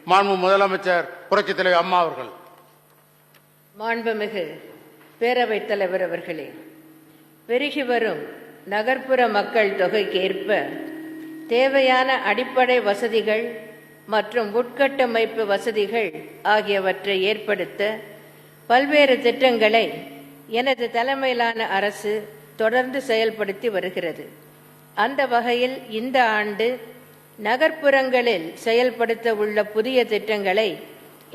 மாண்பு முதலமைச்சர் புரட்சித் தலைவர் அம்மா அவர்கள். மாண்புமிகு பேரவைத் தலைவர் அவர்களே, பெருகி வரும் நகர்ப்புற மக்கள் தொகைக்கு ஏற்ப தேவையான அடிப்படை வசதிகள் மற்றும் உட்கட்டமைப்பு வசதிகள் ஆகியவற்றை ஏற்படுத்த பல்வேறு திட்டங்களை எனது தலைமையிலான அரசு தொடர்ந்து செயல்படுத்தி வருகிறது. அந்த வகையில் இந்த ஆண்டு நகர்ப்புறங்களில் செயல்படுத்த உள்ள புதிய திட்டங்களை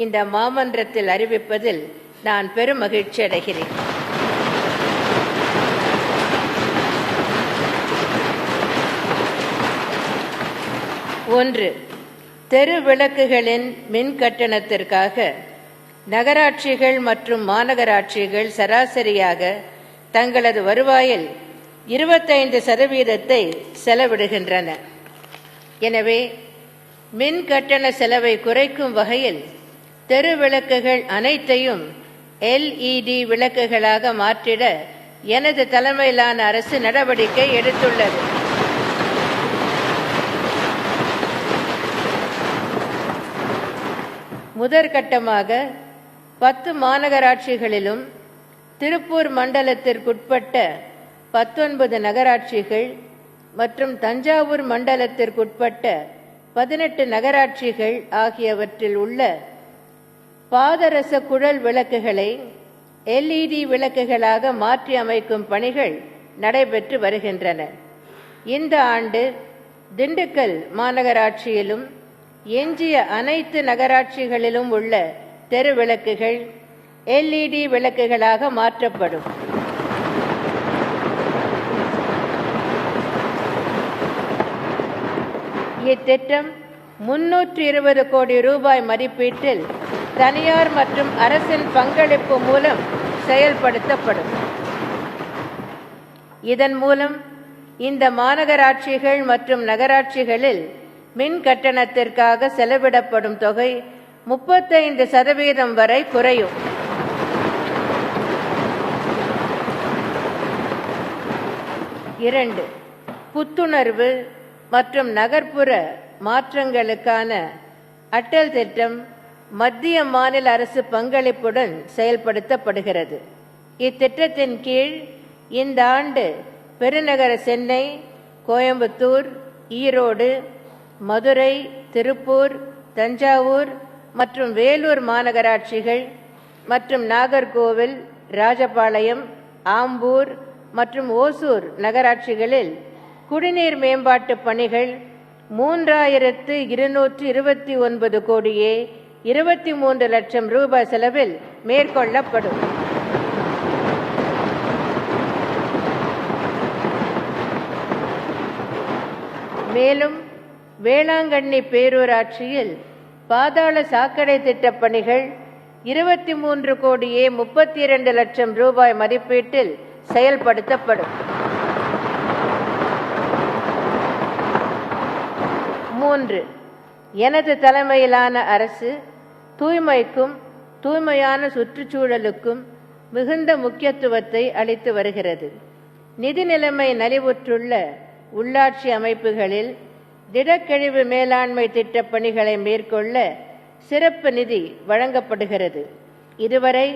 இந்த மாமன்றத்தில் அறிவிப்பதில் நான் பெரும் மகிழ்ச்சி அடைகிறேன். ஒன்று, தெரு விளக்குகளின் மின் கட்டணத்திற்காக நகராட்சிகள் மற்றும் மாநகராட்சிகள் சராசரியாக தங்களது வருவாயில் 25% செலவிடுகின்றன. எனவே மின் கட்டண செலவை குறைக்கும் வகையில் தெரு விளக்குகள் அனைத்தையும் LED விளக்குகளாக மாற்றிட எனது தலைமையிலான அரசு நடவடிக்கை எடுத்துள்ளது. முதற்கட்டமாக 10 மாநகராட்சிகளிலும் திருப்பூர் மண்டலத்திற்குட்பட்ட 19 நகராட்சிகள் மற்றும் தஞ்சாவூர் மண்டலத்திற்குட்பட்ட 18 நகராட்சிகள் ஆகியவற்றில் உள்ள பாதரச குழல் விளக்குகளை LED விளக்குகளாக மாற்றி அமைக்கும் பணிகள் நடைபெற்று வருகின்றன. இந்த ஆண்டு திண்டுக்கல் மாநகராட்சியிலும் எஞ்சிய அனைத்து நகராட்சிகளிலும் உள்ள தெரு விளக்குகள் LED விளக்குகளாக மாற்றப்படும். இத்திட்டம் 320 கோடி ரூபாய் மதிப்பீட்டில் தனியார் மற்றும் அரசின் பங்களிப்பு மூலம் செயல்படுத்தப்படும். இதன் மூலம் இந்த மாநகராட்சிகள் மற்றும் நகராட்சிகளில் மின் கட்டணத்திற்காக செலவிடப்படும் தொகை 35% வரை குறையும். இரண்டு, புத்துணர்வு மற்றும் நகர்ப்புற மாற்றங்களுக்கான அட்டல் திட்டம் மத்திய மாநில அரசு பங்களிப்புடன் செயல்படுத்தப்படுகிறது. இத்திட்டத்தின் கீழ் இந்த ஆண்டு பெருநகர சென்னை, கோயம்புத்தூர், ஈரோடு, மதுரை, திருப்பூர், தஞ்சாவூர் மற்றும் வேலூர் மாநகராட்சிகள் மற்றும் நாகர்கோவில், ராஜபாளையம், ஆம்பூர் மற்றும் ஓசூர் நகராட்சிகளில் குடிநீர் மேம்பாட்டு பணிகள் 3229 கோடியே 23 லட்சம் ரூபாய் செலவில் மேற்கொள்ளப்படும். மேலும் வேளாங்கண்ணி பேரூராட்சியில் பாதாள சாக்கடை திட்டப் பணிகள் 23 கோடியே 32 லட்சம் ரூபாய் மதிப்பீட்டில் செயல்படுத்தப்படும். 3, எனது தலைமையிலான அரசு தூய்மைக்கும் தூய்மையான சுற்றுச்சூழலுக்கும் மிகுந்த முக்கியத்துவத்தை அளித்து வருகிறது. நிதி நிலைமை நலிவுற்றுள்ள உள்ளாட்சி அமைப்புகளில் திடக்கழிவு மேலாண்மை திட்டப் பணிகளை மேற்கொள்ள சிறப்பு நிதி வழங்கப்படுகிறது. இதுவரை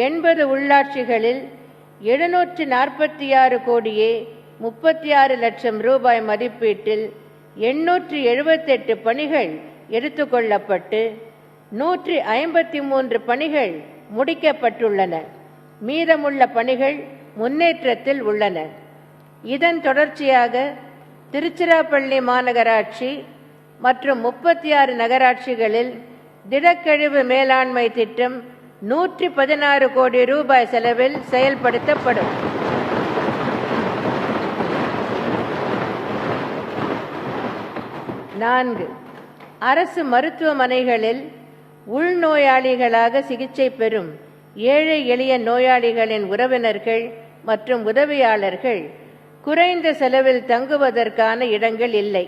80 உள்ளாட்சிகளில் 746 கோடியே 36 லட்சம் ரூபாய் மதிப்பீட்டில் 878 பணிகள் எடுத்துக்கொள்ளப்பட்டு 153 பணிகள் முடிக்கப்பட்டுள்ளன. மீதமுள்ள பணிகள் முன்னேற்றத்தில் உள்ளன. இதன் தொடர்ச்சியாக திருச்சிராப்பள்ளி மாநகராட்சி மற்றும் 36 நகராட்சிகளில் திடக்கழிவு மேலாண்மை திட்டம் 116 கோடி ரூபாய் செலவில் செயல்படுத்தப்படும். 4, அரசு மருத்துவமனைகளில் உள்நோயாளிகளாக சிகிச்சை பெறும் ஏழை எளிய நோயாளிகளின் உறவினர்கள் மற்றும் உதவியாளர்கள் குறைந்த செலவில் தங்குவதற்கான இடங்கள் இல்லை.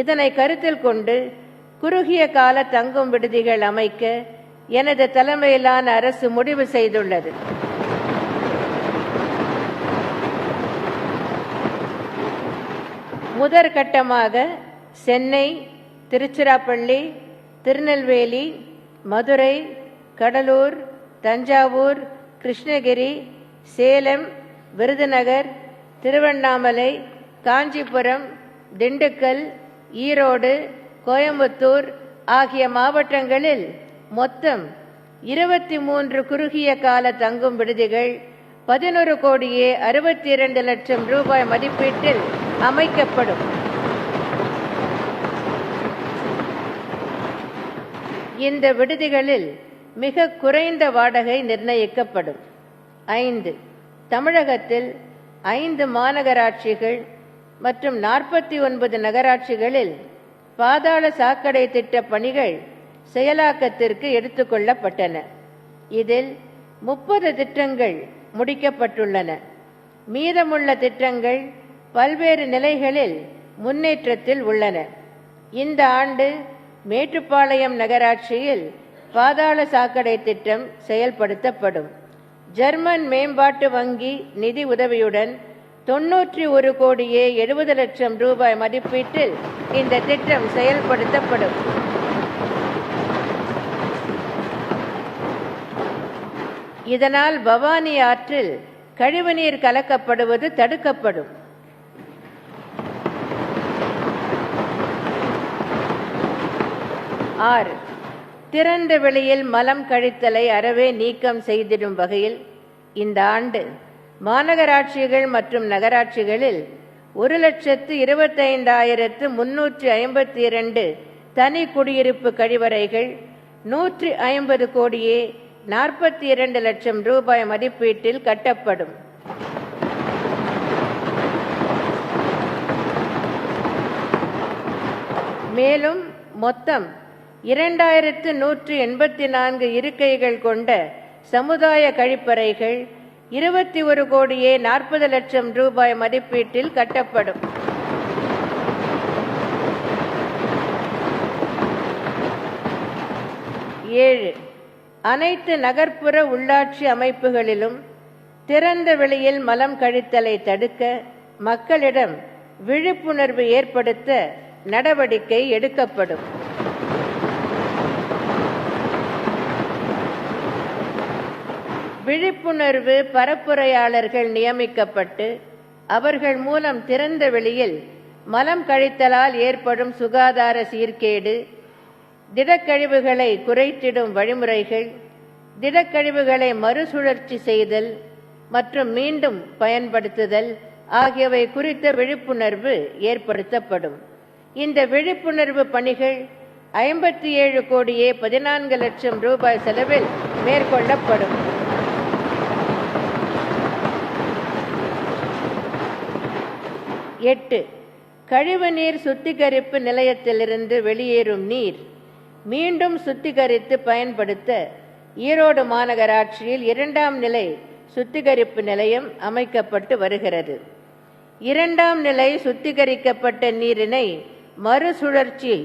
இதனை கருத்தில் கொண்டு குறுகிய கால தங்கும் விடுதிகள் அமைக்க எனது தலைமையிலான அரசு முடிவு செய்துள்ளது. முதற்கட்டமாக சென்னை, திருச்சிராப்பள்ளி, திருநெல்வேலி, மதுரை, கடலூர், தஞ்சாவூர், கிருஷ்ணகிரி, சேலம், விருதுநகர், திருவண்ணாமலை, காஞ்சிபுரம், திண்டுக்கல், ஈரோடு, கோயம்புத்தூர் ஆகிய மாவட்டங்களில் மொத்தம் 23 குறுகிய கால தங்கும் விடுதிகள் 11 கோடியே 62 லட்சம் ரூபாய் மதிப்பீட்டில் அமைக்கப்படும். இந்த விடுதிகளில் மிக குறைந்த வாடகை நிர்ணயிக்கப்படும். 5. தமிழகத்தில் 5 மாநகராட்சிகள் மற்றும் 49 நகராட்சிகளில் பாதாள சாக்கடை திட்ட பணிகள் செயலாக்கத்திற்கு எடுத்துக்கொள்ளப்பட்டன. இதில் 30 திட்டங்கள் முடிக்கப்பட்டுள்ளன. மீதமுள்ள திட்டங்கள் பல்வேறு நிலைகளில் முன்னேற்றத்தில் உள்ளன. இந்த ஆண்டு மேட்டுப்பாளையம் நகராட்சியில் பாதாள சாக்கடை திட்டம் செயல்படுத்தப்படும். ஜெர்மன் மேம்பாட்டு வங்கி நிதி உதவியுடன் 91 கோடியே 70 லட்சம் ரூபாய் மதிப்பீட்டில் இந்த திட்டம் செயல்படுத்தப்படும். இதனால் பவானி ஆற்றில் கழிவுநீர் கலக்கப்படுவது தடுக்கப்படும். 6. திறந்த வெளியில் மலம் கழித்தலை அறவே நீக்கம் செய்திடும் வகையில் இந்த ஆண்டு மாநகராட்சிகள் மற்றும் நகராட்சிகளில் 1,25,352 தனி குடியிருப்பு கழிவறைகள் 150 கோடியே 42 லட்சம் ரூபாய் மதிப்பீட்டில் கட்டப்படும். மேலும் மொத்தம் 2184 இருக்கைகள் கொண்ட சமுதாய கழிப்பறைகள் 21 கோடியே 40 லட்சம் ரூபாய் மதிப்பீட்டில் கட்டப்படும். 7. அனைத்து நகர்ப்புற உள்ளாட்சி அமைப்புகளிலும் திறந்த வெளியில் மலம் கழித்தலை தடுக்க மக்களிடம் விழிப்புணர்வு ஏற்படுத்த நடவடிக்கை எடுக்கப்படும். விழிப்புணர்வு பரப்புரையாளர்கள் நியமிக்கப்பட்டு அவர்கள் மூலம் திறந்த வெளியில் மலம் கழித்தலால் ஏற்படும் சுகாதார சீர்கேடு, திடக்கழிவுகளை குறைத்திடும் வழிமுறைகள், திடக்கழிவுகளை மறுசுழற்சி செய்தல் மற்றும் மீண்டும் பயன்படுத்துதல் ஆகியவை குறித்த விழிப்புணர்வு ஏற்படுத்தப்படும். இந்த விழிப்புணர்வு பணிகள் 57 கோடியே 14 லட்சம் ரூபாய் செலவில் மேற்கொள்ளப்படும். 8. கழிவுநீர் சுத்திகரிப்பு நிலையத்திலிருந்து வெளியேறும் நீர் மீண்டும் சுத்திகரித்து பயன்படுத்த ஈரோடு மாநகராட்சியில் 2ஆம் நிலை சுத்திகரிப்பு நிலையம் அமைக்கப்பட்டு வருகிறது. 2ஆம் நிலை சுத்திகரிக்கப்பட்ட நீரினை மறுசுழற்சி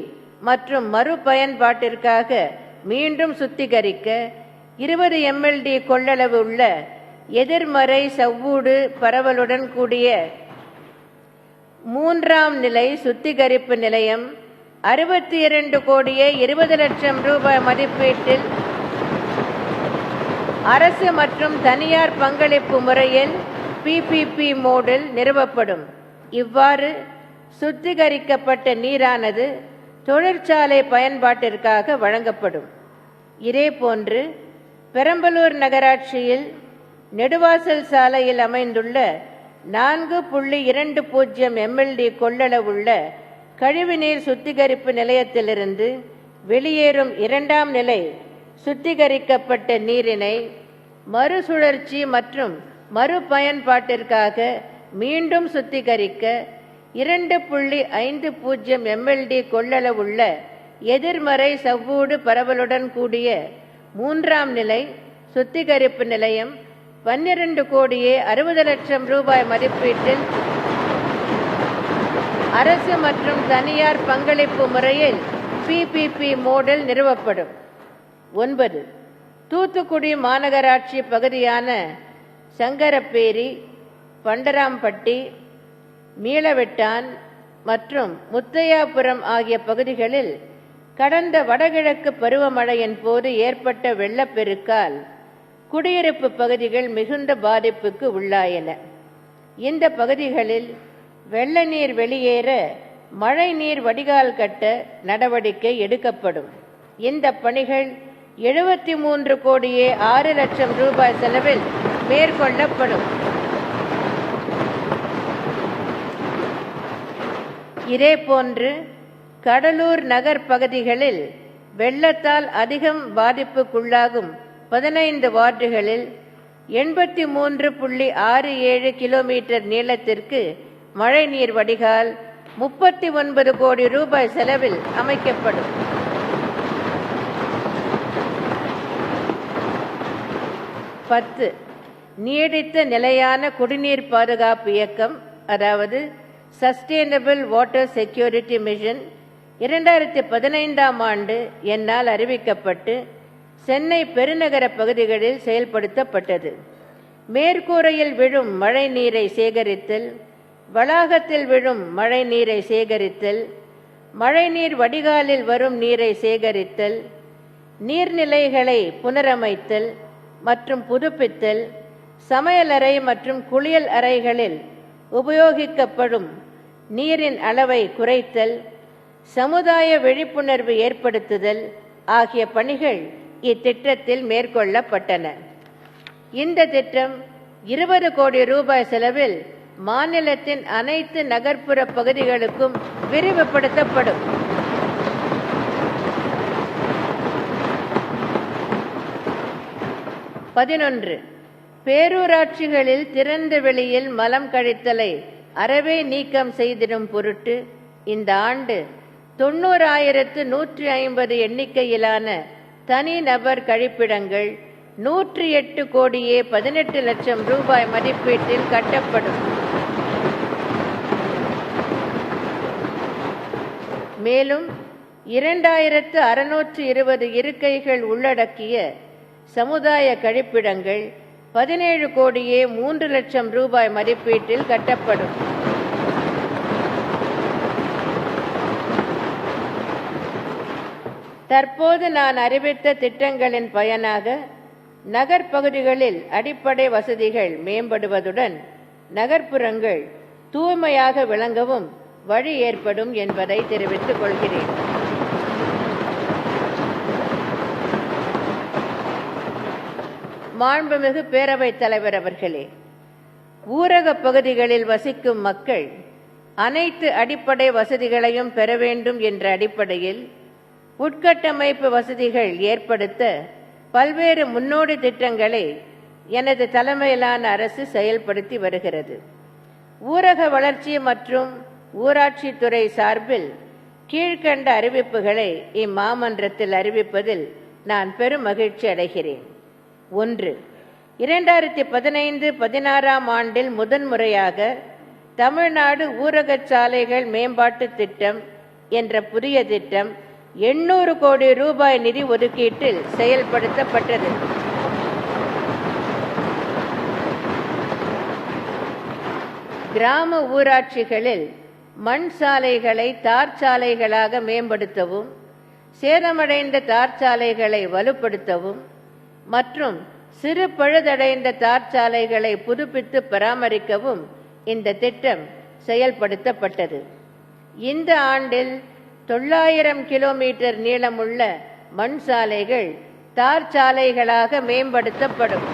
மற்றும் மறுபயன்பாட்டிற்காக மீண்டும் சுத்திகரிக்க 20 mld கொள்ளளவு உள்ள எதிர்மறை சவ்வூடு பரவலுடன் கூடிய 3ஆம் நிலை சுத்திகரிப்பு நிலையம் 62 கோடியே 20 லட்சம் ரூபாய் மதிப்பீட்டில் அரசு மற்றும் தனியார் பங்களிப்பு முறையில் PPP மோடில் நிறுவப்படும். இவ்வாறு சுத்திகரிக்கப்பட்ட நீரானது தொழிற்சாலை பயன்பாட்டிற்காக வழங்கப்படும். இதேபோன்று பெரம்பலூர் நகராட்சியில் நெடுவாசல் சாலையில் அமைந்துள்ள 4.20 mld கொள்ளளவுள்ள கழிவுநீர் சுத்திகரிப்பு நிலையத்திலிருந்து வெளியேறும் 2ஆம் நிலை சுத்திகரிக்கப்பட்ட நீரினை மறுசுழற்சி மற்றும் மறுபயன்பாட்டிற்காக மீண்டும் சுத்திகரிக்க 2.50 mld கொள்ளளவுள்ள எதிர்மறை சவ்வூடு பரவலுடன் கூடிய 3ஆம் நிலை சுத்திகரிப்பு நிலையம் 12 கோடியே 60 லட்சம் ரூபாய் மதிப்பீட்டில் அரசு மற்றும் தனியார் பங்களிப்பு முறையில் PPP மோடில் நிறுவப்படும். 9. தூத்துக்குடி மாநகராட்சி பகுதியான சங்கரப்பேரி, பண்டராம்பட்டி, மீளவெட்டான் மற்றும் முத்தையாபுரம் ஆகிய பகுதிகளில் கடந்த வடகிழக்கு பருவமழையின் போது ஏற்பட்ட வெள்ளப்பெருக்கால் குடியிருப்பு பகுதிகள் மிகுந்த பாதிப்புக்கு உள்ளாயின. இந்த பகுதிகளில் வெள்ள நீர் வெளியேற மழை நீர் வடிகால் கட்ட நடவடிக்கை எடுக்கப்படும். இந்த பணிகள் 73 கோடியே 6 லட்சம் ரூபாய் செலவில் மேற்கொள்ளப்படும். இதேபோன்று கடலூர் நகர் பகுதிகளில் வெள்ளத்தால் அதிகம் பாதிப்புக்குள்ளாகும் 15 வார்டுகளில் 83.67 கிலோமீட்டர் நீளத்திற்கு மழைநீர் வடிகால் 39 கோடி ரூபாய் செலவில் அமைக்கப்படும். நீடித்த நிலையான குடிநீர் பாதுகாப்பு இயக்கம், அதாவது சஸ்டெயினபிள் வாட்டர் செக்யூரிட்டி மிஷன் 2015ஆம் ஆண்டு என்னால் அறிவிக்கப்பட்டு சென்னை பெருநகர பகுதிகளில் செயல்படுத்தப்பட்டது. மேற்கூரையில் விழும் மழை நீரை சேகரித்தல், வளாகத்தில் விழும் மழை நீரை சேகரித்தல், மழைநீர் வடிகாலில் வரும் நீரை சேகரித்தல், நீர்நிலைகளை புனரமைத்தல் மற்றும் புதுப்பித்தல், சமையலறை மற்றும் குளியல் அறைகளில் உபயோகிக்கப்படும் நீரின் அளவை குறைத்தல், சமுதாய விழிப்புணர்வு ஏற்படுத்துதல் ஆகிய பணிகள் இத்திட்டத்தில் மேற்கொள்ளப்பட்டன. இந்த திட்டம் 20 கோடி ரூபாய் செலவில் மாநிலத்தின் அனைத்து நகர்ப்புற பகுதிகளுக்கும் விரிவுபடுத்தப்படும். பேரூராட்சிகளில் திறந்த வெளியில் மலம் கழித்தலை அறவே நீக்கம் செய்திடும் பொருட்டு இந்த ஆண்டு 90,150 எண்ணிக்கையிலான தனிநபர் கழிப்பிடங்கள் 108 கோடியே 18 லட்சம் ரூபாய் மதிப்பீட்டில் கட்டப்படும். மேலும் 2620 இருக்கைகள் உள்ளடக்கிய சமுதாய கழிப்பிடங்கள் 17 கோடியே 3 லட்சம் ரூபாய் மதிப்பீட்டில் கட்டப்படும். தற்போது நான் அறிவித்த திட்டங்களின் பயனாக நகர்ப்பகுதிகளில் அடிப்படை வசதிகள் மேம்படுவதுடன் நகர்ப்புறங்கள் தூய்மையாக விளங்கவும் வழி ஏற்படும் என்பதை தெரிவித்துக் கொள்கிறேன். மாண்புமிகு பேரவைத் தலைவர் அவர்களே, ஊரக பகுதிகளில் வசிக்கும் மக்கள் அனைத்து அடிப்படை வசதிகளையும் பெற வேண்டும் என்ற அடிப்படையில் உட்கட்டமைப்பு வசதிகள் ஏற்படுத்த பல்வேறு முன்னோடி திட்டங்களை எனது தலைமையிலான அரசு செயல்படுத்தி வருகிறது. ஊரக வளர்ச்சி மற்றும் ஊராட்சித்துறை சார்பில் கீழ்கண்ட அறிவிப்புகளை இம்மாமன்றத்தில் அறிவிப்பதில் நான் பெரும் மகிழ்ச்சி அடைகிறேன். 1. 2015-16ஆம் ஆண்டில் முதன்முறையாக தமிழ்நாடு ஊரகச் சாலைகள் மேம்பாட்டு திட்டம் என்ற புதிய திட்டம் 800 கோடி ரூபாய் நிதி ஒதுக்கீட்டில் செயல்படுத்தப்பட்டது. கிராம ஊராட்சிகளில் மண் சாலைகளை தார் சாலைகளாக மேம்படுத்தவும், சேதமடைந்த தார் சாலைகளை வலுப்படுத்தவும் மற்றும் சிறு பழுதடைந்த தார் சாலைகளை புதுப்பித்து பராமரிக்கவும் இந்த திட்டம் செயல்படுத்தப்பட்டது. இந்த ஆண்டில் 900 கிலோமீட்டர் நீளமுள்ள மண் சாலைகள் தார் சாலைகளாக மேம்படுத்தப்படும்.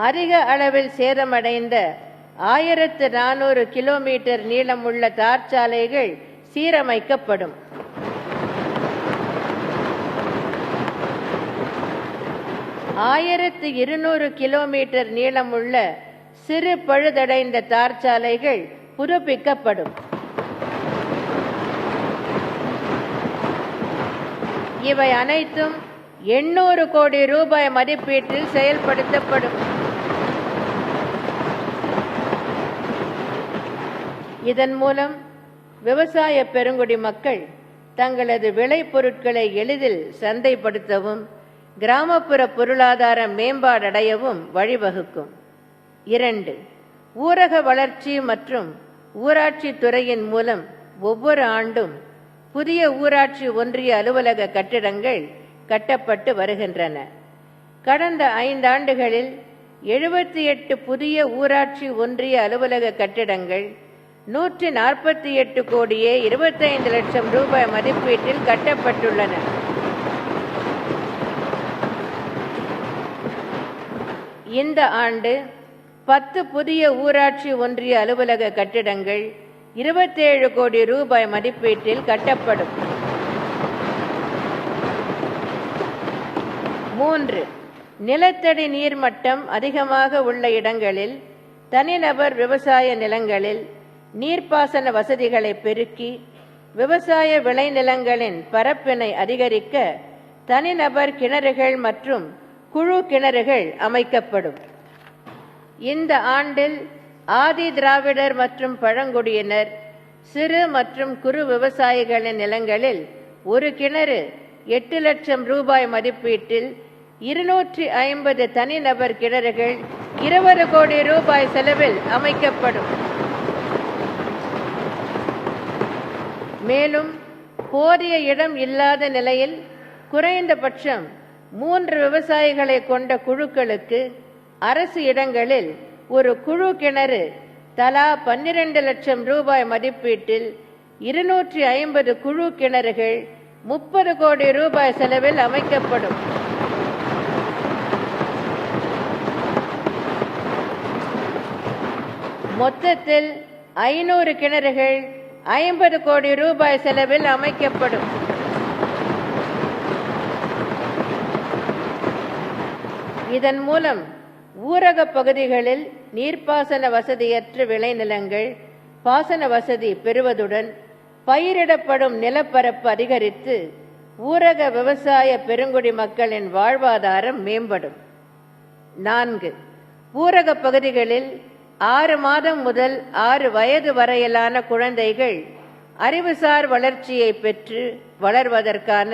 அதிக அளவில் சேதமடைந்த 1400 கிலோமீட்டர் நீளமுள்ள தார் சாலைகள் சீரமைக்கப்படும். ஆயிரத்து 200 கிலோமீட்டர் நீளமுள்ள சிறு பழுதடைந்த தார் சாலைகள் புதுப்பிக்கப்படும். இவை அனைத்தும் 800 கோடி ரூபாய் மதிப்பீட்டில் செயல்படுத்தப்படும். இதன் மூலம் விவசாய பெருங்குடி மக்கள் தங்களது விளைபொருட்களை எளிதில் சந்தைப்படுத்தவும் கிராமப்புற பொருளாதார மேம்பாடடையவும் வழிவகுக்கும். 2. ஊரக வளர்ச்சி மற்றும் ஊராட்சி துறையின் மூலம் ஒவ்வொரு ஆண்டும் புதிய ஊராட்சி ஒன்றிய அலுவலக கட்டிடங்கள் கட்டப்பட்டு வருகின்றன. கடந்த 5 ஆண்டுகளில் 78 புதிய ஊராட்சி ஒன்றிய அலுவலக கட்டிடங்கள் 148 கோடியே 25 லட்சம் ரூபாய் மதிப்பீட்டில் கட்டப்பட்டுள்ளன. இந்த ஆண்டு 10 புதிய ஊராட்சி ஒன்றிய அலுவலக கட்டிடங்கள் 27 கோடி ரூபாய் மதிப்பீட்டில் கட்டப்படும். 3. நிலத்தடி நீர்மட்டம் அதிகமாக உள்ள இடங்களில் தனிநபர் விவசாய நிலங்களில் நீர்ப்பாசன வசதிகளை பெருக்கி விவசாய விளைநிலங்களின் பரப்பினை அதிகரிக்க தனிநபர் கிணறுகள் மற்றும் குழு கிணறுகள் அமைக்கப்படும். இந்த ஆண்டில் ஆதி திராவிடர் மற்றும் பழங்குடியினர் சிறு மற்றும் குறு விவசாயிகளின் நிலங்களில் ஒரு கிணறு 8 லட்சம் ரூபாய் மதிப்பீட்டில் 250 தனிநபர் கிணறுகள் 20 கோடி ரூபாய் செலவில் அமைக்கப்படும். மேலும் போதிய இடம் இல்லாத நிலையில் குறைந்தபட்சம் 3 விவசாயிகளை கொண்ட குழுக்களுக்கு அரசு இடங்களில் ஒரு குழு கிணறு தலா 12 லட்சம் ரூபாய் மதிப்பீட்டில் 250 குழு கிணறுகள் 30 கோடி ரூபாய் செலவில் அமைக்கப்படும். மொத்தத்தில் 500 கிணறுகள் 50 கோடி ரூபாய் செலவில் அமைக்கப்படும். இதன் மூலம் ஊரக பகுதிகளில் நீர்ப்பாசன வசதியற்ற விளைநிலங்கள் பாசன வசதி பெறுவதுடன் பயிரிடப்படும் நிலப்பரப்பு அதிகரித்து ஊரக விவசாய பெருங்குடி மக்களின் வாழ்வாதாரம் மேம்படும். 4. ஊரக பகுதிகளில் 6 மாதம் முதல் 6 வயது வரையிலான குழந்தைகள் அறிவுசார் வளர்ச்சியை பெற்று வளர்வதற்கான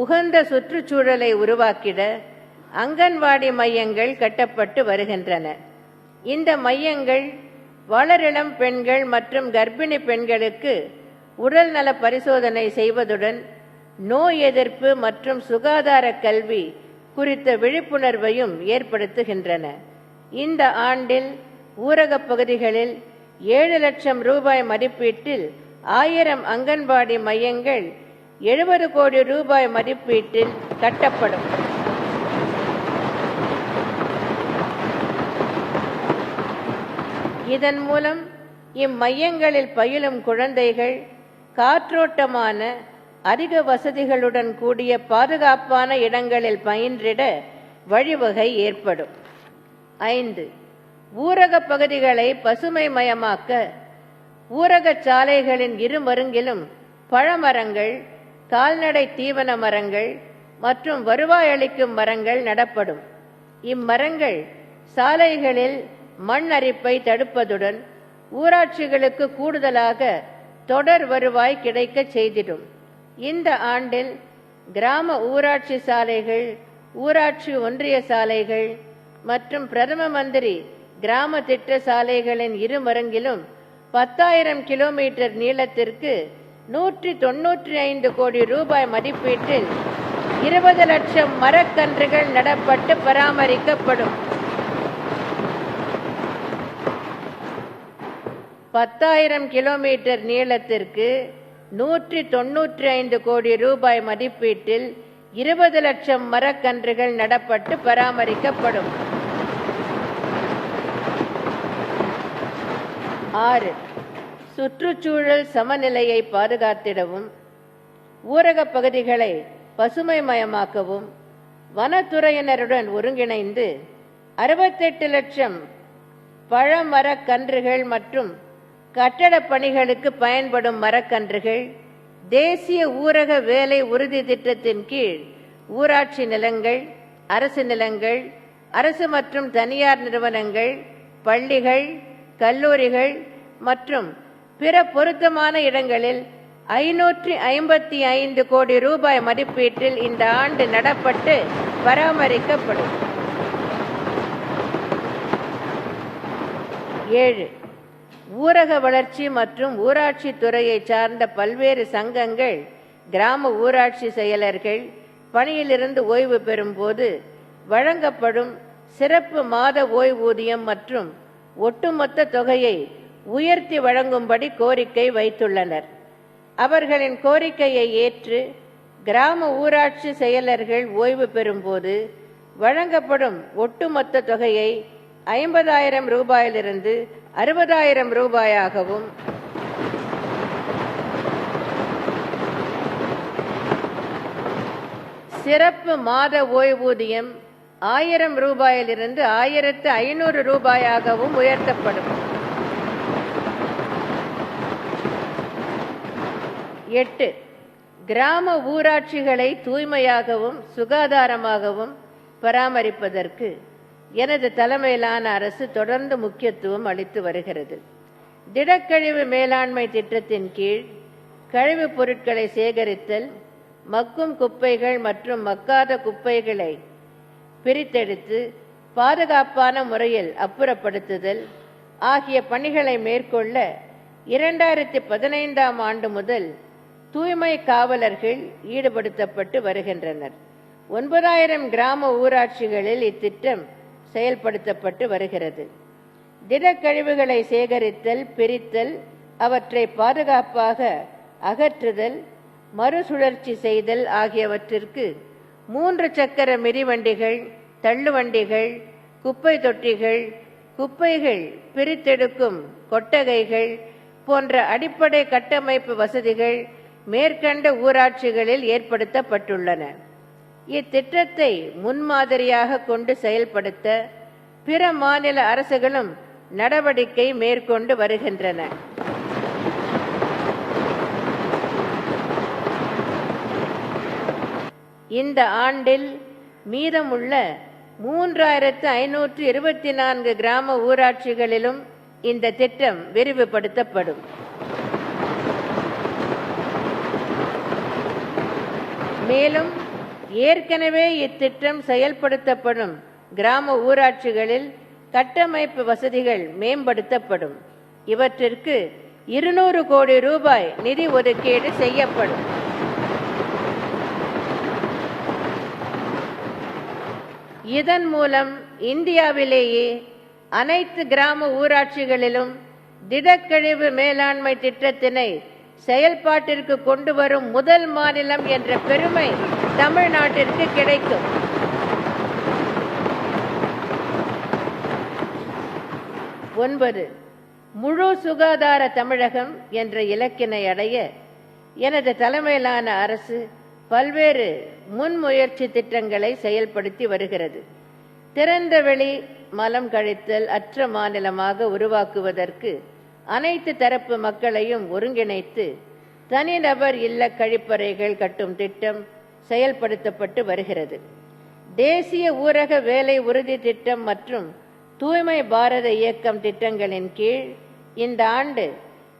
உகந்த சுற்றுச்சூழலை உருவாக்கிட அங்கன்வாடி மையங்கள் கட்டப்பட்டு வருகின்றன. இந்த மையங்கள் வளரிளம் பெண்கள் மற்றும் கர்ப்பிணி பெண்களுக்கு உடல்நல பரிசோதனை செய்வதுடன் நோய் எதிர்ப்பு மற்றும் சுகாதார கல்வி குறித்த விழிப்புணர்வையும் ஏற்படுத்துகின்றன. இந்த ஆண்டில் ஊரக பகுதிகளில் 7 லட்சம் ரூபாய் மதிப்பீட்டில் 1000 அங்கன்வாடி மையங்கள் 70 கோடி ரூபாய் மதிப்பீட்டில் கட்டப்படும். இதன் மூலம் இம்மையங்களில் பயிலும் குழந்தைகள் காற்றோட்டமான அதிக வசதிகளுடன் கூடிய பாதுகாப்பான இடங்களில் பயின்றிட வழிவகை ஏற்படும். 5. ஊரக பகுதிகளை பசுமைமயமாக்க ஊரக சாலைகளின் இருமருங்கிலும் பழமரங்கள், கால்நடை தீவன மரங்கள் மற்றும் வருவாய் அளிக்கும் மரங்கள் நடப்படும். இம்மரங்கள் சாலைகளில் மண் அரிப்பை தடுப்பதுடன் ஊராட்சிகளுக்கு கூடுதலாக தொடர் வருவாய் கிடைக்க செய்திடும். இந்த ஆண்டில் கிராம ஊராட்சி சாலைகள், ஊராட்சி ஒன்றிய சாலைகள் மற்றும் பிரதம மந்திரி கிராம திட்ட சாலைகளின் இருமருங்கிலும் 10,000 கிலோமீட்டர் நீளத்திற்கு 195 கோடி ரூபாய் மதிப்பீட்டில் 20 லட்சம் மரக்கன்றுகள் நடப்பட்டு பராமரிக்கப்படும். 10,000 கிலோமீட்டர் நீளத்திற்கு 195 கோடி ரூபாய் மதிப்பீட்டில் 20 லட்சம் மரக்கன்றுகள் நடப்பட்டு பராமரிக்கப்படும். 6. சுற்றுச்சூழல் சமநிலையை பாதுகாத்திடவும் ஊரக பகுதிகளை பசுமைமயமாக்கவும் வனத்துறையினருடன் ஒருங்கிணைந்து 68 லட்சம் பழமரக்கன்றுகள் மற்றும் கட்டடப் பணிகளுக்கு பயன்படும் மரக்கன்றுகள் தேசிய ஊரக வேலை உறுதி திட்டத்தின் கீழ் ஊராட்சி நிலங்கள், அரசு நிலங்கள், அரசு மற்றும் தனியார் நிறுவனங்கள், பள்ளிகள், கல்லூரிகள் மற்றும் பிற பொருத்தமான இடங்களில் 555 கோடி ரூபாய் மதிப்பீட்டில் இந்த ஆண்டு நடப்பட்டு பராமரிக்கப்படும். 7. ஊரக வளர்ச்சி மற்றும் ஊராட்சி துறையை சார்ந்த பல்வேறு சங்கங்கள் கிராம ஊராட்சி செயலர்கள் பணியிலிருந்து ஓய்வு பெறும் போது வழங்கப்படும் சிறப்பு மாத ஓய்வூதியம் மற்றும் ஒட்டுமொத்த தொகையை உயர்த்தி வழங்கும்படி கோரிக்கை வைத்துள்ளனர். அவர்களின் கோரிக்கையை ஏற்று கிராம ஊராட்சி செயலர்கள் ஓய்வு பெறும்போது வழங்கப்படும் ஒட்டுமொத்த தொகையை 50,000 ரூபாயிலிருந்து 60,000 ரூபாயாகவும், சிறப்பு மாத ஓய்வூதியம் 1000 ரூபாயிலிருந்து 1,500 ரூபாயாகவும் உயர்த்தப்படும். 8. கிராம ஊராட்சிகளை தூய்மையாகவும் சுகாதாரமாகவும் பராமரிப்பதற்கு எனது தலைமையிலான அரசு தொடர்ந்து முக்கியத்துவம் அளித்து வருகிறது. திடக்கழிவு மேலாண்மை திட்டத்தின் கீழ் கழிவுப் பொருட்களை சேகரித்தல், மக்கும் குப்பைகள் மற்றும் மக்காத குப்பைகளை பிரித்தெடுத்து பாதுகாப்பான முறையில் அப்புறப்படுத்துதல் ஆகிய பணிகளை மேற்கொள்ள 2015ஆம் ஆண்டு முதல் தூய்மை காவலர்கள் ஈடுபடுத்தப்பட்டு வருகின்றனர். 9,000 கிராம ஊராட்சிகளில் இத்திட்டம் செயல்படுத்தப்பட்டு வருகிறது. திடக்கழிவுகளை சேகரித்தல், பிரித்தல், அவற்றை பாதுகாப்பாக அகற்றுதல், மறுசுழற்சி செய்தல் ஆகியவற்றிற்கு 3 சக்கர மிதிவண்டிகள், தள்ளுவண்டிகள், குப்பை தொட்டிகள், குப்பைகள் பிரித்தெடுக்கும் கொட்டகைகள் போன்ற அடிப்படை கட்டமைப்பு வசதிகள் மேற்கண்ட ஊராட்சிகளில் ஏற்படுத்தப்பட்டுள்ளன. இத்திட்டத்தை முன்மாதிரியாக கொண்டு செயல்படுத்த பிற மாநில அரசுகளும் நடவடிக்கை மேற்கொண்டு வருகின்றன. இந்த ஆண்டில் மீதமுள்ள 3,524 கிராம ஊராட்சிகளிலும் இந்த திட்டம் விரிவுபடுத்தப்படும். மேலும் ஏற்கனவே இத்திட்டம் செயல்படுத்தப்படும் கிராம ஊராட்சிகளில் கட்டமைப்பு வசதிகள் மேம்படுத்தப்படும். இவற்றிற்கு 200 கோடி ரூபாய் நிதி ஒதுக்கீடு செய்யப்படும். இதன் மூலம் இந்தியாவிலேயே அனைத்து கிராம ஊராட்சிகளிலும் திடக்கழிவு மேலாண்மை திட்டத்தினை செயல்பாட்டிற்கு கொண்டு வரும் முதல் மாநிலம் என்ற பெருமை தமிழ்நாட்டிற்கு கிடைக்கும். 9. முழு சுகாதார தமிழகம் என்ற இலக்கினை அடைய எனது தலைமையிலான அரசு பல்வேறு முன்முயற்சி திட்டங்களை செயல்படுத்தி வருகிறது. திறந்தவெளி மலம் கழித்தல் அற்ற மாநிலமாக உருவாக்குவதற்கு அனைத்து தரப்பு மக்களையும் ஒருங்கிணைத்து தனிநபர் இல்ல கழிப்பறைகள் கட்டும் திட்டம் செயல்படுத்தப்பட்டு வருகிறது. தேசிய ஊரக வேலை உறுதி திட்டம் மற்றும் தூய்மை பாரத இயக்கம் திட்டங்களின் கீழ் இந்த ஆண்டு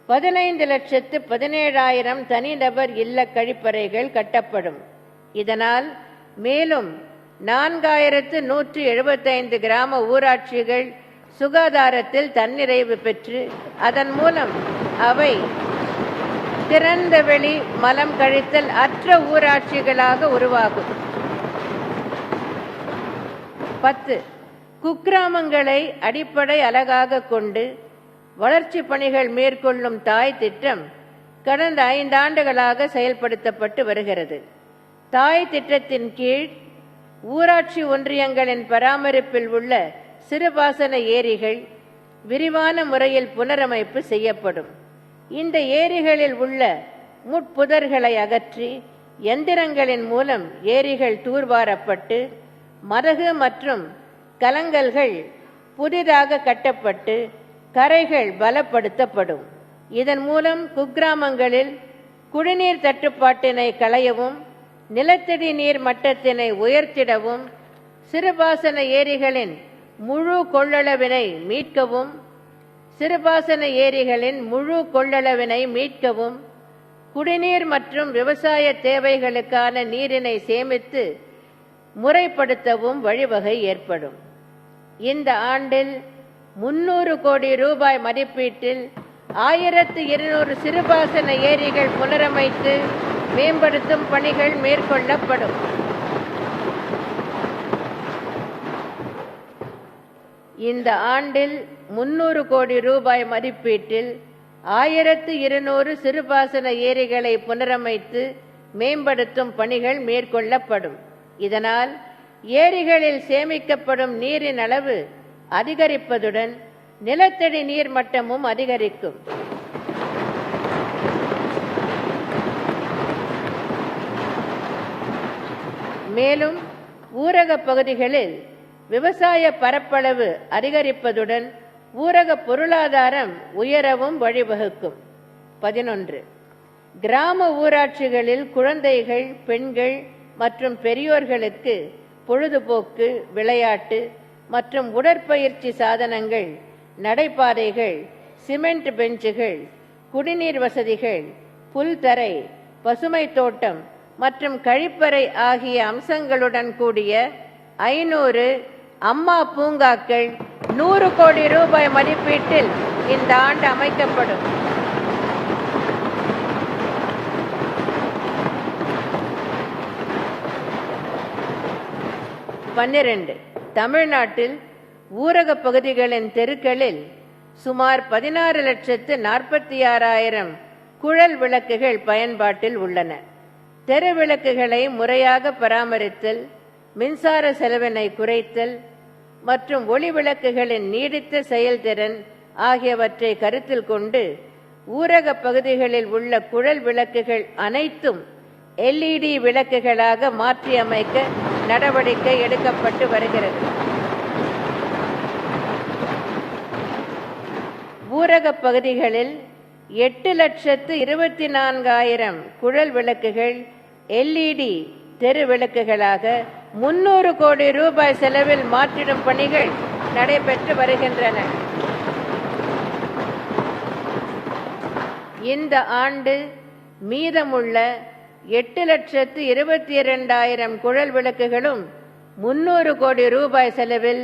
15,17,000 தனிநபர் இல்ல கழிப்பறைகள் கட்டப்படும். இதனால் மேலும் 4,175 கிராம ஊராட்சிகள் சுகாதாரத்தில் தன்னிறைவு பெற்று அதன் மூலம் அவை திறந்தவெளி மலம் கழித்தல் அற்ற ஊராட்சிகளாக உருவாகும். 10. குக்கிராமங்களை அடிப்படை அலகாக கொண்டு வளர்ச்சி பணிகள் மேற்கொள்ளும் தாய் திட்டம் கடந்த 5 ஆண்டுகளாக செயல்படுத்தப்பட்டு வருகிறது. தாய் திட்டத்தின் கீழ் ஊராட்சி ஒன்றியங்களின் பராமரிப்பில் உள்ள சிறுபாசன ஏரிகள் விரிவான முறையில் புனரமைப்பு செய்யப்படும். இந்த ஏரிகளில் உள்ள முட்புதர்களை அகற்றி எந்திரங்களின் மூலம் ஏரிகள் தூர்வாரப்பட்டு மதகு மற்றும் கலங்கல்கள் புதிதாக கட்டப்பட்டு கரைகள் பலப்படுத்தப்படும். இதன் மூலம் குக்கிராமங்களில் குடிநீர் தட்டுப்பாட்டினை களையவும் நிலத்தடி நீர் மட்டத்தினை உயர்த்திடவும் சிறுபாசன ஏரிகளின் முழு கொள்ளளவினை மீட்கவும் குடிநீர் மற்றும் விவசாய தேவைகளுக்கான நீரினை சேமித்து முறைப்படுத்தவும் வழிவகை ஏற்படும். இந்த ஆண்டில் 300 கோடி ரூபாய் மதிப்பீட்டில் 1200 சிறுபாசன ஏரிகள் புனரமைத்து மேம்படுத்தும் பணிகள் மேற்கொள்ளப்படும். இந்த ஆண்டில் 300 கோடி ரூபாய் மதிப்பீட்டில் 1200 சிறுபாசன ஏரிகளை புனரமைத்து மேம்படுத்தும் பணிகள் மேற்கொள்ளப்படும். இதனால் ஏரிகளில் சேமிக்கப்படும் நீரின் அளவு அதிகரிப்பதுடன் நிலத்தடி நீர் மட்டமும் அதிகரிக்கும். மேலும் ஊரக பகுதிகளில் விவசாய பரப்பளவு அதிகரிப்பதுடன் ஊரக பொருளாதாரம் உயரவும் வழிவகுக்கும். 11. கிராம ஊராட்சிகளில் குழந்தைகள், பெண்கள் மற்றும் பெரியோர்களுக்கு பொழுதுபோக்கு, விளையாட்டு மற்றும் உடற்பயிற்சி சாதனங்கள், நடைபாதைகள், சிமெண்ட் பெஞ்சுகள், குடிநீர் வசதிகள், புல்தரை, பசுமை தோட்டம் மற்றும் கழிப்பறை ஆகிய அம்சங்களுடன் கூடிய 500 அம்மா பூங்காக்கள் 100 கோடி ரூபாய் மதிப்பீட்டில் இந்த ஆண்டு அமைக்கப்படும். தமிழ்நாட்டில் ஊரக பகுதிகளின் தெருக்களில் சுமார் 16,46,000 குழல் விளக்குகள் பயன்பாட்டில் உள்ளன. தெரு விளக்குகளை முறையாக பராமரித்தல், மின்சார செலவினை குறைத்தல் மற்றும் ஒளி விளக்குகளின் நீடித்த செயல்திறன் ஆகியவற்றை கருத்தில் கொண்டு ஊரக பகுதிகளில் உள்ள குழல் விளக்குகள் அனைத்தும் LED விளக்குகளாக மாற்றியமைக்க நடவடிக்கை எடுக்கப்பட்டு வருகிறது. ஊரக பகுதிகளில் 8,24,000 குழல் விளக்குகள் LED தெரு விளக்குகளாக 300 கோடி ரூபாய் செலவில் மாற்றிடும் பணிகள் நடைபெற்று வருகின்றன. இந்த ஆண்டு மீதமுள்ள 8,22,000 குழல் விளக்குகளும் 300 கோடி ரூபாய் செலவில்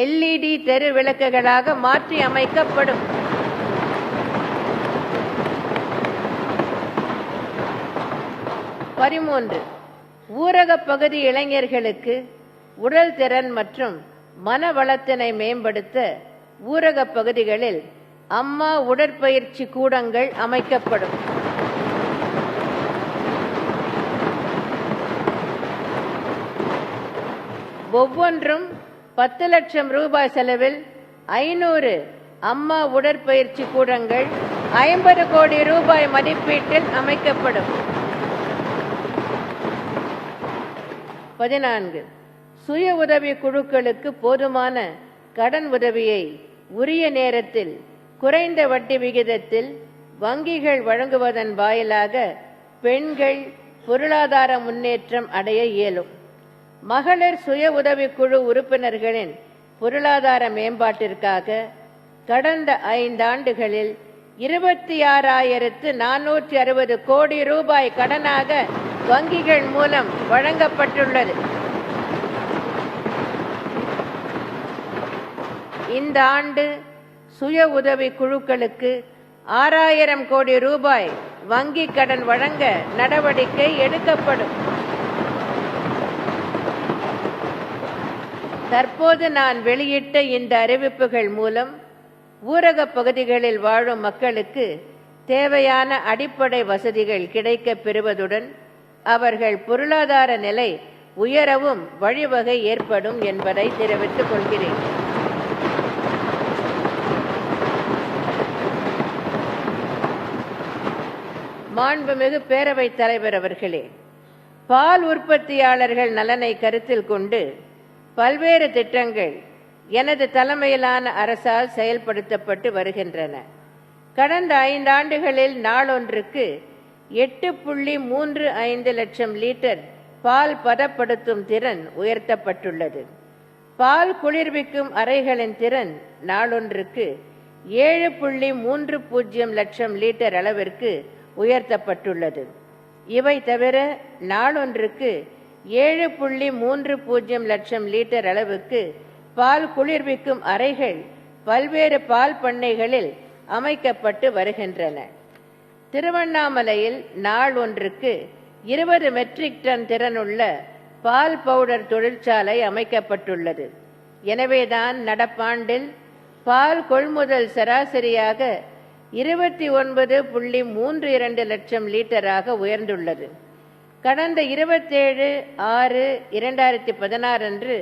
LED தெரு விளக்குகளாக மாற்றி அமைக்கப்படும். ஊரக பகுதி இளைஞர்களுக்கு உடல் திறன் மற்றும் மன வளத்தினை மேம்படுத்த ஊரக பகுதிகளில் அம்மா உடற்பயிற்சி கூடங்கள் அமைக்கப்படும். ஒவ்வொன்றும் 10 லட்சம் ரூபாய் செலவில் 500 அம்மா உடற்பயிற்சி கூடங்கள் 50 கோடி ரூபாய் மதிப்பீட்டில் அமைக்கப்படும். 14. சுய உதவி குழுக்களுக்கு போதுமான கடன் உதவியை உரிய நேரத்தில் குறைந்த வட்டி விகிதத்தில் வங்கிகள் வழங்குவதன் வாயிலாக பெண்கள் பொருளாதார முன்னேற்றம் அடைய இயலும். மகளிர் சுய உதவி குழு உறுப்பினர்களின் பொருளாதார மேம்பாட்டிற்காக கடந்த 5 ஆண்டுகளில் 26,460 கோடி ரூபாய் கடனாக வங்கிகள் மூலம் வழங்கப்பட்டுள்ளது. இந்த ஆண்டு சுய உதவி குழுக்களுக்கு 6,000 கோடி ரூபாய் வங்கி கடன் வழங்க நடவடிக்கை எடுக்கப்படும். தற்போது நான் வெளியிட்ட இந்த அறிவிப்புகள் மூலம் ஊரக பகுதிகளில் வாழும் மக்களுக்கு தேவையான அடிப்படை வசதிகள் கிடைக்கப் பெறுவதுடன் அவர்கள் பொருளாதார நிலை உயரவும் வழிவகை ஏற்படும் என்பதை தெரிவித்துக் கொள்கிறேன். மாண்புமிகு பேரவைத் தலைவர் அவர்களே, பால் உற்பத்தியாளர்கள் நலனை கருத்தில் கொண்டு பல்வேறு திட்டங்கள் எனது தலைமையிலான அரசால் செயல்படுத்தப்பட்டு வருகின்றன. கடந்த 5 ஆண்டுகளில் நாளொன்றுக்கு 8.35 லட்சம் லிட்டர் பால் பதப்படுத்தும் திறன் உயர்த்தப்பட்டுள்ளது. பால் குளிர்விக்கும் அறைகளின் திறன் நாளொன்றுக்கு 7.30 லட்சம் லிட்டர் அளவிற்கு உயர்த்தப்பட்டுள்ளது. இவை தவிர நாளொன்றுக்கு 7.30 லட்சம் லிட்டர் அளவுக்கு பால் குளிர்விக்கும் அறைகள் பல்வேறு பால் பண்ணைகளில் அமைக்கப்பட்டு வருகின்றன. திருவண்ணாமலையில் நாள் ஒன்றுக்கு 20 மெட்ரிக் டன் திறனுள்ள பால் பவுடர் தொழிற்சாலை அமைக்கப்பட்டுள்ளது. எனவேதான் நடப்பாண்டில் பால் கொள்முதல் சராசரியாக 29.32 லட்சம் லிட்டராக உயர்ந்துள்ளது. கடந்த 27/6/2016 அன்று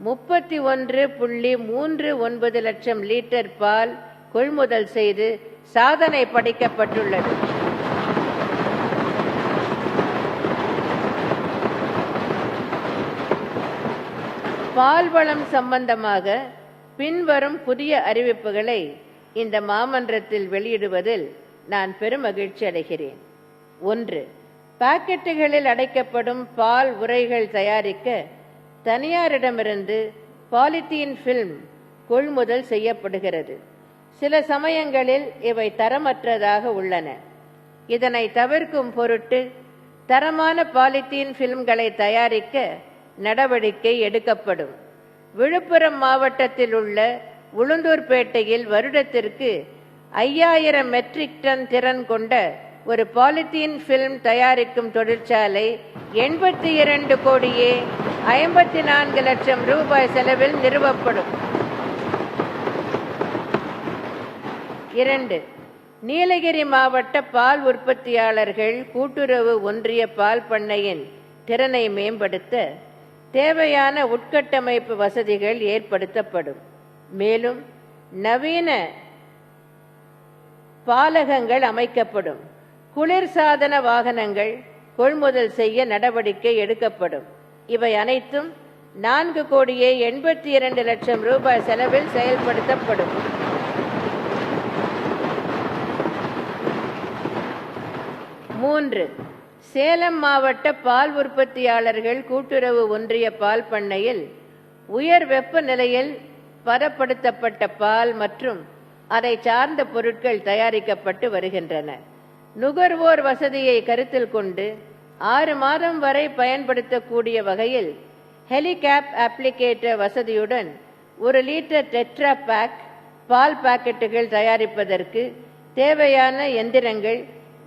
31.39 லட்சம் லிட்டர் பால் கொள்முதல் செய்து சாதனை படைக்கப்பட்டுள்ளது. பால்வளம் சம்பந்தமாக பின்வரும் புதிய அறிவிப்புகளை இந்த மாமன்றத்தில் வெளியிடுவதில் நான் பெருமகிழ்ச்சி அடைகிறேன். 1. பாக்கெட்டுகளில் அடைக்கப்படும் பால் உரைகள் தயாரிக்க தனியாரிடமிருந்து பாலித்தீன் ஃபில்ம் கொள்முதல் செய்யப்படுகிறது. சில சமயங்களில் இவை தரமற்றதாக உள்ளன. இதனை தவிர்க்கும் பொருட்டு தரமான பாலித்தீன் ஃபில்ம்களை தயாரிக்க நடவடிக்கை எடுக்கப்படும். விழுப்புரம் மாவட்டத்தில் உள்ள உளுந்தூர்பேட்டையில் வருடத்திற்கு 5000 மெட்ரிக் டன் திறன் கொண்ட ஒரு பாலித்தீன் ஃபில்ம் தயாரிக்கும் தொழிற்சாலை 82.54 லட்சம் ரூபாய் செலவில் நிறுவப்படும். 2. நீலகிரி மாவட்ட பால் உற்பத்தியாளர்கள் கூட்டுறவு ஒன்றிய பால் பண்ணையின் திறனை மேம்படுத்த தேவையான உட்கட்டமைப்பு வசதிகள் ஏற்படுத்தப்படும். மேலும் நவீன பாலகங்கள் அமைக்கப்படும். குளிர்சாதன வாகனங்கள் கொள்முதல் செய்ய நடவடிக்கை எடுக்கப்படும். இவை அனைத்தும் 4.82 லட்சம் ரூபாய் செலவில் செயல்படுத்தப்படும். 3. சேலம் மாவட்ட பால் உற்பத்தியாளர்கள் கூட்டுறவு ஒன்றிய பால் பண்ணையில் உயர் வெப்பநிலையில் பதப்படுத்தப்பட்ட பால் மற்றும் அதை சார்ந்த பொருட்கள் தயாரிக்கப்பட்டு வருகின்றன. நுகர்வோர் வசதியை கருத்தில் கொண்டு 6 மாதம் வரை பயன்படுத்தக்கூடிய வகையில் ஹெலிகேப் அப்ளிகேட்டர் வசதியுடன் 1 லிட்டர் டெட்ரா பேக் பால் பாக்கெட்டுகள் தயாரிப்பதற்கு தேவையான எந்திரங்கள்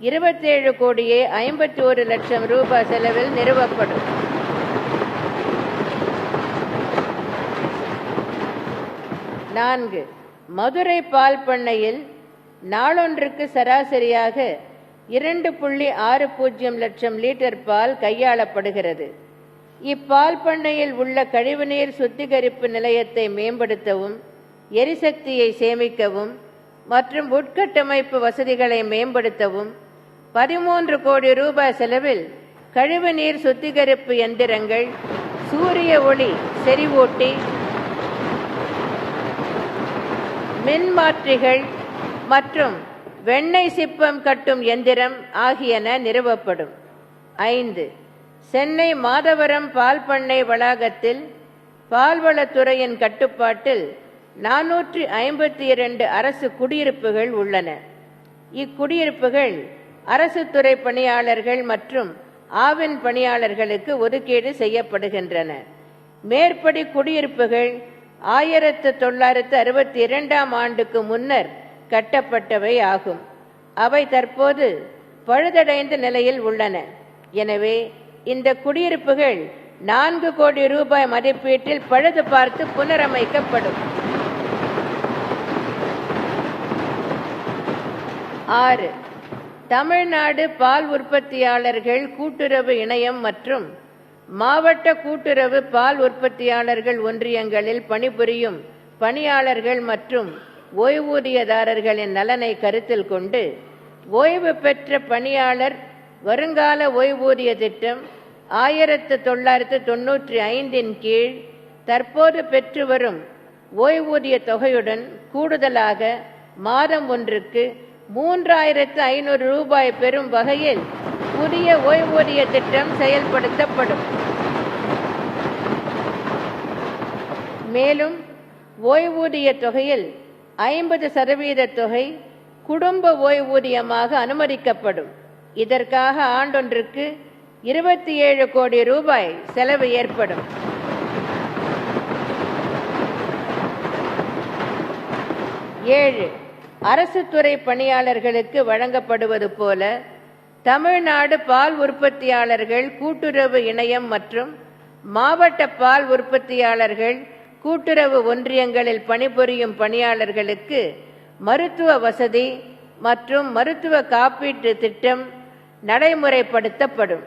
27.51 லட்சம் ரூபாய் செலவில் நிறுவப்படும். 4. மதுரை பால் பண்ணையில் நாளொன்றுக்கு சராசரியாக 2.60 லட்சம் லிட்டர் பால் கையாளப்படுகிறது. இப்பால் பண்ணையில் உள்ள கழிவுநீர் சுத்திகரிப்பு நிலையத்தை மேம்படுத்தவும், எரிசக்தியை சேமிக்கவும் மற்றும் உட்கட்டமைப்பு வசதிகளை மேம்படுத்தவும் 13 கோடி ரூபாய் செலவில் கழிவுநீர் சுத்திகரிப்பு எந்திரங்கள், சூரிய ஒளி செறிவூட்டி, மின்மாற்றிகள் மற்றும் வெண்ணெய் சிப்பம் கட்டும் எந்திரம் ஆகியன நிறுவப்படும். 5. சென்னை மாதவரம் பால் பண்ணை வளாகத்தில் பால்வளத்துறையின் கட்டுப்பாட்டில் 452 அரசு குடியிருப்புகள் உள்ளன. இக்குடியிருப்புகள் அரசு துறை பணியாளர்கள் மற்றும் ஆவின் பணியாளர்களுக்கு ஒதுக்கீடு செய்யப்படுகின்றன. மேற்படி குடியிருப்புகள் 1962 ஆண்டுக்கு முன்னர் கட்டப்பட்டவை ஆகும். அவை தற்போது பழுதடைந்த நிலையில் உள்ளன. எனவே இந்த குடியிருப்புகள் 4 கோடி ரூபாய் மதிப்பீட்டில் பழுது பார்த்து புனரமைக்கப்படும். 6. தமிழ்நாடு பால் உற்பத்தியாளர்கள் கூட்டுறவு இணையம் மற்றும் மாவட்ட கூட்டுறவு பால் உற்பத்தியாளர்கள் ஒன்றியங்களில் பணிபுரியும் பணியாளர்கள் மற்றும் ஓய்வூதியதாரர்களின் நலனை கருத்தில் கொண்டு ஓய்வு பெற்ற பணியாளர் வருங்கால ஓய்வூதிய திட்டம் 1995 கீழ் தற்போது பெற்று வரும் ஓய்வூதிய தொகையுடன் கூடுதலாக மாதம் ஒன்றுக்கு 3500 ரூபாய் பெறும் வகையில் புதிய ஓய்வூதிய திட்டம் செயல்படுத்தப்படும். மேலும் ஓய்வூதிய தொகையில் 50% தொகை குடும்ப ஓய்வூதியமாக அனுமதிக்கப்படும். இதற்காக ஆண்டொன்றுக்கு 27 கோடி ரூபாய் செலவு ஏற்படும். 7. அரசு துறை பணியாளர்களுக்கு வழங்கப்படுவது போல தமிழ்நாடு பால் உற்பத்தியாளர்கள் கூட்டுறவு இணையம் மற்றும் மாவட்ட பால் உற்பத்தியாளர்கள் கூட்டுறவு ஒன்றியங்களில் பணிபுரியும் பணியாளர்களுக்கு மருத்துவ வசதி மற்றும் மருத்துவ காப்பீட்டு திட்டம் நடைமுறைப்படுத்தப்படும்.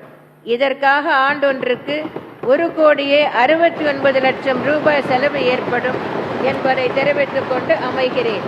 இதற்காக ஆண்டொன்றுக்கு 1,69,00,000 ரூபாய் செலவு ஏற்படும் என்பதை தெரிவித்துக் கொண்டு அமைகிறேன்.